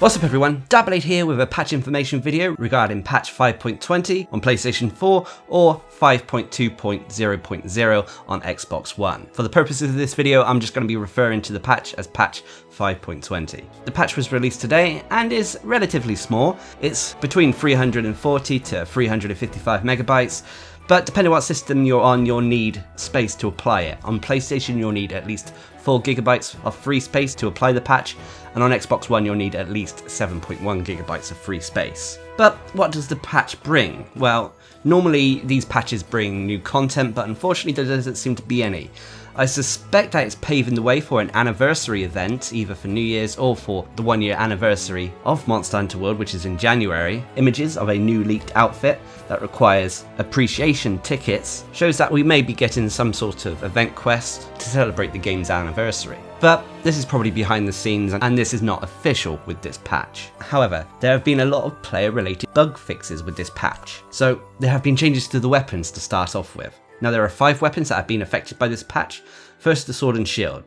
What's up everyone, Darcblade here with a patch information video regarding patch 5.20 on PlayStation 4 or 5.2.0.0 on Xbox One. For the purposes of this video, I'm just going to be referring to the patch as patch 5.20. The patch was released today and is relatively small. It's between 340 to 355 megabytes. But depending on what system you're on, you'll need space to apply it. On PlayStation, you'll need at least 4 gigabytes of free space to apply the patch, and on Xbox One, you'll need at least 7.1 gigabytes of free space. But what does the patch bring? Well, normally these patches bring new content, but unfortunately there doesn't seem to be any. I suspect that it's paving the way for an anniversary event, either for New Year's or for the 1-year anniversary of Monster Hunter World, which is in January. Images of a new leaked outfit that requires appreciation tickets shows that we may be getting some sort of event quest to celebrate the game's anniversary. But this is probably behind the scenes and this is not official with this patch. However, there have been a lot of player-related bug fixes with this patch. So there have been changes to the weapons to start off with. Now there are 5 weapons that have been affected by this patch. First, the sword and shield.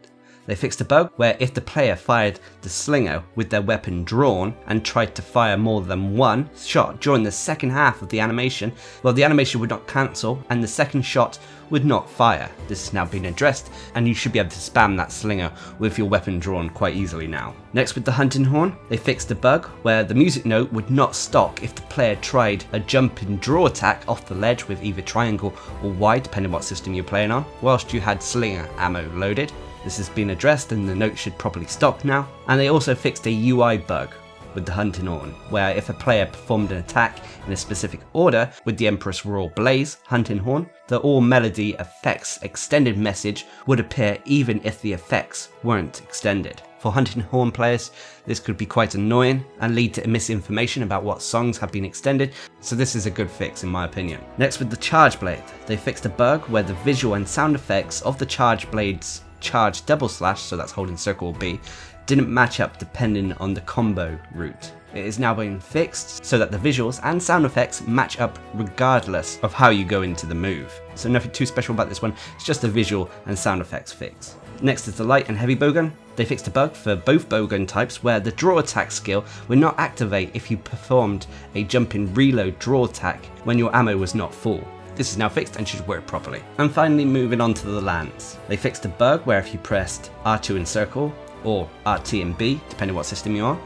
They fixed a bug where if the player fired the slinger with their weapon drawn and tried to fire more than one shot during the second half of the animation, well, the animation would not cancel and the second shot would not fire. This has now been addressed and you should be able to spam that slinger with your weapon drawn quite easily now. Next, with the hunting horn, they fixed a bug where the music note would not stop if the player tried a jump and draw attack off the ledge with either triangle or Y, depending on what system you're playing on, whilst you had slinger ammo loaded. This has been addressed and the note should probably stop now. And they also fixed a UI bug with the hunting horn, where if a player performed an attack in a specific order with the Empress Royal Blaze hunting horn, the All Melody Effects extended message would appear even if the effects weren't extended. For hunting horn players, this could be quite annoying and lead to misinformation about what songs have been extended, so this is a good fix in my opinion. Next, with the Charge Blade, they fixed a bug where the visual and sound effects of the Charge Blade's charge double slash, so that's holding circle B, didn't match up depending on the combo route. It is now being fixed so that the visuals and sound effects match up regardless of how you go into the move. So nothing too special about this one, it's just a visual and sound effects fix. Next is the light and heavy bowgun. They fixed a bug for both bowgun types where the draw attack skill would not activate if you performed a jump in reload draw attack when your ammo was not full. This is now fixed and should work properly. And finally, moving on to the lands. They fixed a bug where if you pressed R2 in circle or RT and B, depending on what system you're on,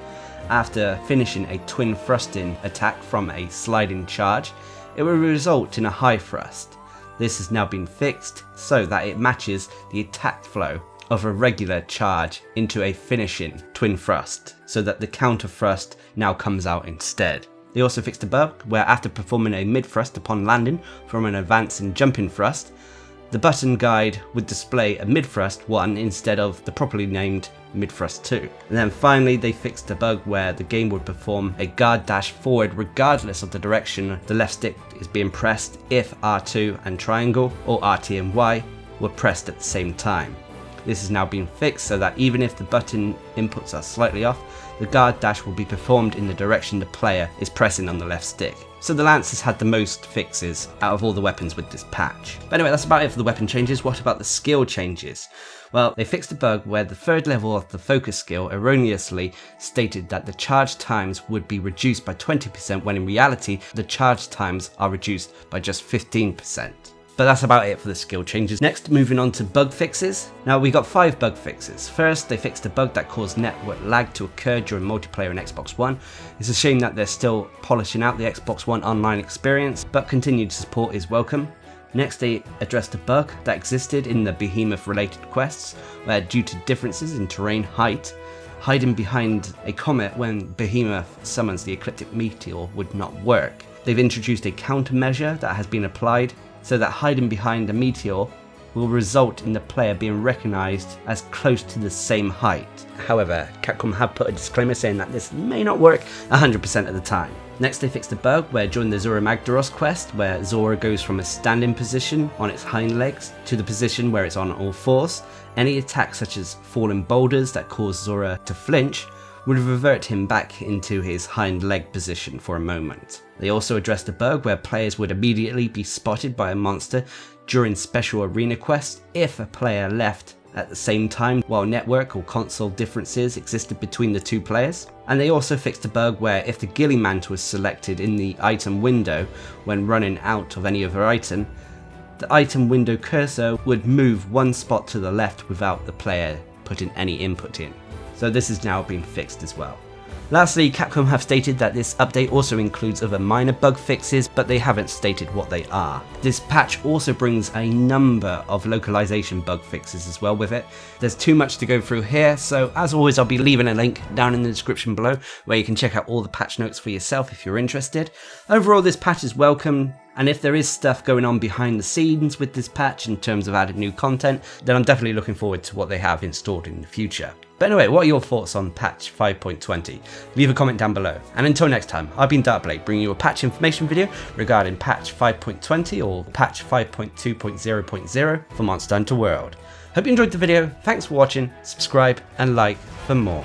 after finishing a twin thrusting attack from a sliding charge, it will result in a high thrust. This has now been fixed so that it matches the attack flow of a regular charge into a finishing twin thrust, so that the counter thrust now comes out instead. They also fixed a bug where after performing a mid thrust upon landing from an advancing jumping thrust, the button guide would display a mid thrust 1 instead of the properly named mid thrust 2. And then finally they fixed a bug where the game would perform a guard dash forward regardless of the direction the left stick is being pressed if R2 and triangle or RT and Y were pressed at the same time. This has now been fixed so that even if the button inputs are slightly off, the guard dash will be performed in the direction the player is pressing on the left stick. So the lance has had the most fixes out of all the weapons with this patch. But anyway, that's about it for the weapon changes. What about the skill changes? Well, they fixed a bug where the third level of the focus skill erroneously stated that the charge times would be reduced by 20% when in reality the charge times are reduced by just 15%. But that's about it for the skill changes. Next, moving on to bug fixes. Now we got 5 bug fixes. First, they fixed a bug that caused network lag to occur during multiplayer in Xbox One. It's a shame that they're still polishing out the Xbox One online experience, but continued support is welcome. Next, they addressed a bug that existed in the Behemoth related quests, where due to differences in terrain height, hiding behind a comet when Behemoth summons the ecliptic meteor would not work. They've introduced a countermeasure that has been applied so that hiding behind a meteor will result in the player being recognised as close to the same height. However, Capcom have put a disclaimer saying that this may not work 100% of the time. Next, they fixed a bug where during the Zora Magdaros quest, where Zora goes from a standing position on its hind legs to the position where it's on all fours, any attack such as falling boulders that cause Zora to flinch would revert him back into his hind leg position for a moment. They also addressed a bug where players would immediately be spotted by a monster during special arena quests if a player left at the same time while network or console differences existed between the two players. And they also fixed a bug where if the ghillie mantle was selected in the item window when running out of any other item, the item window cursor would move one spot to the left without the player putting any input in. So this has now been fixed as well. Lastly, Capcom have stated that this update also includes other minor bug fixes, but they haven't stated what they are. This patch also brings a number of localization bug fixes as well with it. There's too much to go through here, so as always I'll be leaving a link down in the description below where you can check out all the patch notes for yourself if you're interested. Overall, this patch is welcome, and if there is stuff going on behind the scenes with this patch in terms of added new content, then I'm definitely looking forward to what they have installed in the future. But anyway, what are your thoughts on patch 5.20? Leave a comment down below. And until next time, I've been Darcblade, bringing you a patch information video regarding patch 5.20 or patch 5.2.0.0 for Monster Hunter World. Hope you enjoyed the video, thanks for watching, subscribe and like for more.